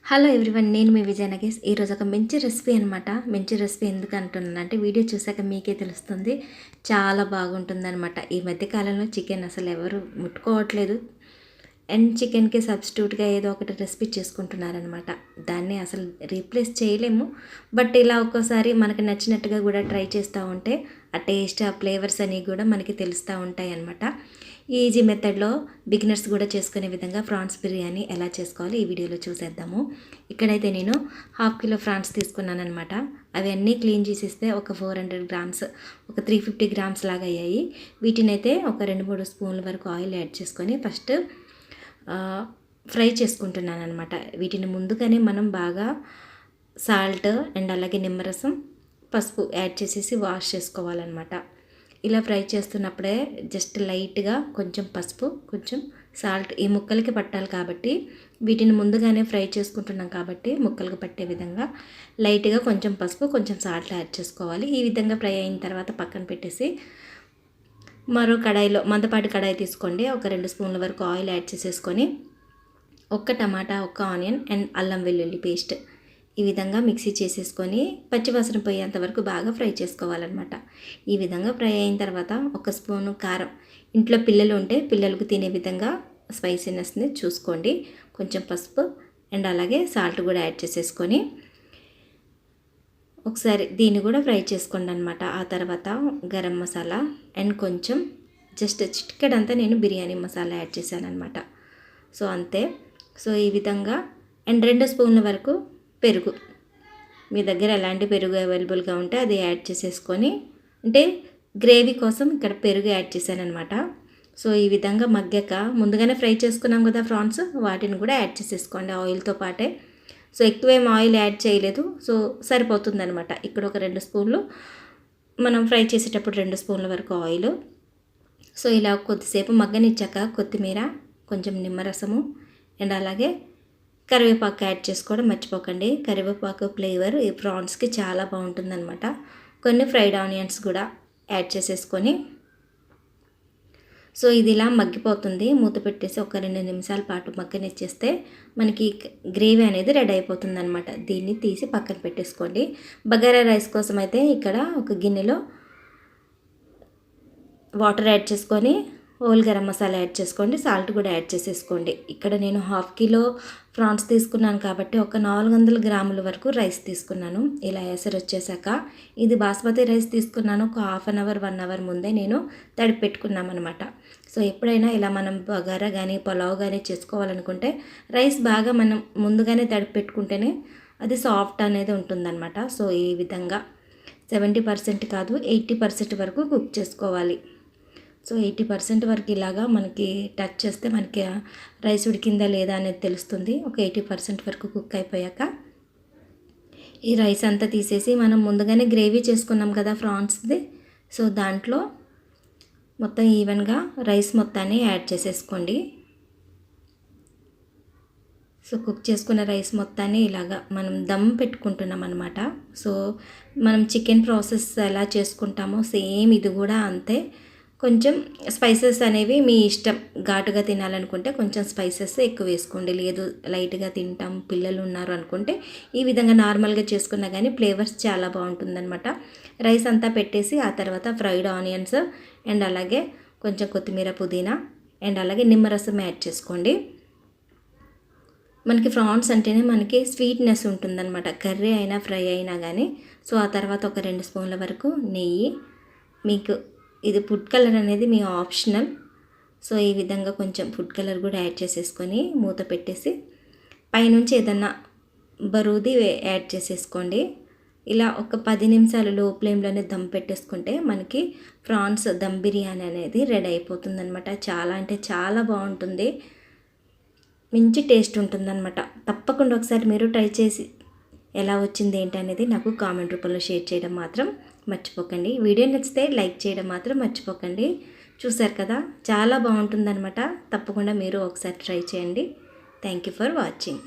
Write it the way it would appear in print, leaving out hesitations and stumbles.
Hello everyone, నేను మీ విజయ నగేష్. ఈరోజు ఒక మంచి రెసిపీ అనమాట. మంచి రెసిపీ ఎందుకు అంటున్నాను అంటే వీడియో చూసాక మీకే తెలుస్తుంది. చాలా బాగుంటుందన్నమాట. ఈ మధ్య కాలంలో చికెన్ అసలు ఎవరు ముట్టుకోవట్లేదు. అండ్ చికెన్కి సబ్స్టిట్యూట్గా ఏదో ఒకటి రెసిపీ చేసుకుంటున్నారనమాట. దాన్ని అసలు రీప్లేస్ చేయలేము. బట్ ఇలా ఒక్కోసారి మనకు నచ్చినట్టుగా కూడా ట్రై చేస్తూ ఉంటే ఆ టేస్ట్, ఆ ఫ్లేవర్స్ అనేవి కూడా మనకి తెలుస్తూ ఉంటాయి అన్నమాట. ఈజీ మెథడ్లో బిగినర్స్ కూడా చేసుకునే విధంగా ప్రాన్స్ బిర్యానీ ఎలా చేసుకోవాలి ఈ వీడియోలో చూసేద్దాము. ఇక్కడైతే నేను 1/2 కిలో ప్రాన్స్ తీసుకున్నాను అనమాట. అవి అన్నీ క్లీన్ చేసిస్తే ఒక 400 గ్రామ్స్, ఒక 350 గ్రామ్స్ లాగా అయ్యాయి. వీటినైతే ఒక 2-3 స్పూన్ల వరకు ఆయిల్ యాడ్ చేసుకొని ఫస్ట్ ఫ్రై చేసుకుంటున్నాను అనమాట. వీటిని ముందుగానే మనం బాగా సాల్ట్ అండ్ అలాగే నిమ్మరసం, పసుపు యాడ్ చేసేసి వాష్ చేసుకోవాలన్నమాట. ఇలా ఫ్రై చేస్తున్నప్పుడే జస్ట్ లైట్గా కొంచెం పసుపు, కొంచెం సాల్ట్ ఈ ముక్కలకి పట్టాలి కాబట్టి వీటిని ముందుగానే ఫ్రై చేసుకుంటున్నాం కాబట్టి ముక్కలకు పట్టే విధంగా లైట్గా కొంచెం పసుపు, కొంచెం సాల్ట్ యాడ్ చేసుకోవాలి. ఈ విధంగా ఫ్రై అయిన తర్వాత పక్కన పెట్టేసి మరో కడాయిలో మందపాటి కడాయి తీసుకోండి. ఒక 2 స్పూన్ల వరకు ఆయిల్ యాడ్ చేసేసుకొని ఒక్క టమాటా, ఒక్క ఆనియన్ అండ్ అల్లం వెల్లుల్లి పేస్ట్ ఈ విధంగా మిక్సీ చేసేసుకొని పచ్చివాసన పోయేంత వరకు బాగా ఫ్రై చేసుకోవాలన్నమాట. ఈ విధంగా ఫ్రై అయిన తర్వాత ఒక స్పూను కారం, ఇంట్లో పిల్లలు ఉంటే పిల్లలకు తినే విధంగా స్పైసీనెస్ని చూసుకోండి. కొంచెం పసుపు అండ్ అలాగే సాల్ట్ కూడా యాడ్ చేసేసుకొని ఒకసారి దీన్ని కూడా ఫ్రై చేసుకోండి అనమాట. ఆ తర్వాత గరం మసాలా అండ్ కొంచెం జస్ట్ చిటికెడంతా నేను బిర్యానీ మసాలా యాడ్ చేశాను అనమాట. సో అంతే. సో ఈ విధంగా అండ్ 2 స్పూన్ల వరకు పెరుగు, మీ దగ్గర ఎలాంటి పెరుగు అవైలబుల్గా ఉంటే అది యాడ్ చేసేసుకొని, అంటే గ్రేవీ కోసం ఇక్కడ పెరుగు యాడ్ చేశాను అనమాట. సో ఈ విధంగా మగ్గాక ముందుగానే ఫ్రై చేసుకున్నాం కదా ప్రాన్స్, వాటిని కూడా యాడ్ చేసేసుకోండి ఆయిల్తో పాటే. సో ఎక్కువేం ఆయిల్ యాడ్ చేయలేదు, సో సరిపోతుందనమాట. ఇక్కడ ఒక 2 స్పూన్లు, మనం ఫ్రై చేసేటప్పుడు 2 స్పూన్ల వరకు ఆయిల్. సో ఇలా కొద్దిసేపు మగ్గనిచ్చాక కొత్తిమీర, కొంచెం నిమ్మరసము అండ్ అలాగే కరివేపాకు యాడ్ చేసుకోవడం మర్చిపోకండి. కరివేపాకు ఫ్లేవర్ ఈ ప్రాన్స్కి చాలా బాగుంటుందన్నమాట. కొన్ని ఫ్రైడ్ ఆనియన్స్ కూడా యాడ్ చేసేసుకొని సో ఇది ఇలా మగ్గిపోతుంది. మూత పెట్టేసి ఒక 2 నిమిషాల పాటు మగ్గనిచ్చేస్తే మనకి గ్రేవీ అనేది రెడీ అయిపోతుంది అనమాట. దీన్ని తీసి పక్కన పెట్టేసుకోండి. బగారా రైస్ కోసం అయితే ఇక్కడ ఒక గిన్నెలో వాటర్ యాడ్ చేసుకొని హోల్ గరం మసాలా యాడ్ చేసుకోండి, సాల్ట్ కూడా యాడ్ చేసేసుకోండి. ఇక్కడ నేను 1/2 కిలో ప్రాన్స్ తీసుకున్నాను కాబట్టి ఒక 400 గ్రాముల వరకు రైస్ తీసుకున్నాను. ఇలా ఎసరు వచ్చేసాక ఇది బాస్మతి రైస్ తీసుకున్నాను. ఒక 1/2 అవర్ 1 అవర్ ముందే నేను తడిపి పెట్టుకున్నాం అనమాట. సో ఎప్పుడైనా ఇలా మనం బగారా కానీ పులావ్ కానీ చేసుకోవాలనుకుంటే రైస్ బాగా మనం ముందుగానే తడిపి పెట్టుకుంటేనే అది సాఫ్ట్ అనేది ఉంటుందన్నమాట. సో ఈ విధంగా 70% కాదు 80% వరకు కుక్ చేసుకోవాలి. సో 80% వరకు ఇలాగా మనకి టచ్ చేస్తే మనకి రైస్ ఉడికిందా లేదా అనేది తెలుస్తుంది. ఒక 80% వరకు కుక్ అయిపోయాక ఈ రైస్ అంతా తీసేసి మనం ముందుగానే గ్రేవీ చేసుకున్నాం కదా ప్రాన్స్ది, సో దాంట్లో మొత్తం ఈవెన్గా రైస్ మొత్తాన్ని యాడ్ చేసేసుకోండి. సో కుక్ చేసుకున్న రైస్ మొత్తాన్ని ఇలాగా మనం దమ్ పెట్టుకుంటున్నాం అనమాట. సో మనం చికెన్ ప్రాసెస్ ఎలా చేసుకుంటామో సేమ్ ఇది కూడా అంతే. కొంచెం స్పైసెస్ అనేవి మీ ఇష్టం. ఘాటుగా తినాలనుకుంటే కొంచెం స్పైసెస్ ఎక్కువ వేసుకోండి, లేదు లైట్గా తింటాం పిల్లలు ఉన్నారు అనుకుంటే ఈ విధంగా నార్మల్గా చేసుకున్నా కానీ ఫ్లేవర్స్ చాలా బాగుంటుందన్నమాట. రైస్ అంతా పెట్టేసి ఆ తర్వాత ఫ్రైడ్ ఆనియన్స్ అండ్ అలాగే కొంచెం కొత్తిమీర, పుదీనా అండ్ అలాగే నిమ్మరసం యాడ్ చేసుకోండి. మనకి ప్రాన్స్ అంటేనే మనకి స్వీట్నెస్ ఉంటుందన్నమాట, కర్రీ అయినా ఫ్రై అయినా కానీ. సో ఆ తర్వాత ఒక 2 స్పూన్ల వరకు నెయ్యి, మీకు ఇది ఫుడ్ కలర్ అనేది మీ ఆప్షనల్. సో ఈ విధంగా కొంచెం ఫుడ్ కలర్ కూడా యాడ్ చేసేసుకొని మూత పెట్టేసి పైనుంచి ఏదన్నా బరువుది యాడ్ చేసేసుకోండి. ఇలా ఒక 10 నిమిషాలు లో ఫ్లేమ్లోనే దమ్ పెట్టేసుకుంటే మనకి ప్రాన్స్ దమ్ బిర్యానీ అనేది రెడీ అయిపోతుంది అనమాట. చాలా అంటే చాలా బాగుంటుంది, మంచి టేస్ట్ ఉంటుందన్నమాట. తప్పకుండా ఒకసారి మీరు ట్రై చేసి ఎలా వచ్చింది ఏంటి అనేది నాకు కామెంట్ రూపంలో షేర్ చేయడం మాత్రం మర్చిపోకండి. వీడియో నచ్చితే లైక్ చేయడం మాత్రం మర్చిపోకండి. చూసారు కదా, చాలా బాగుంటుందన్నమాట. తప్పకుండా మీరు ఒకసారి ట్రై చేయండి. Thank you for watching.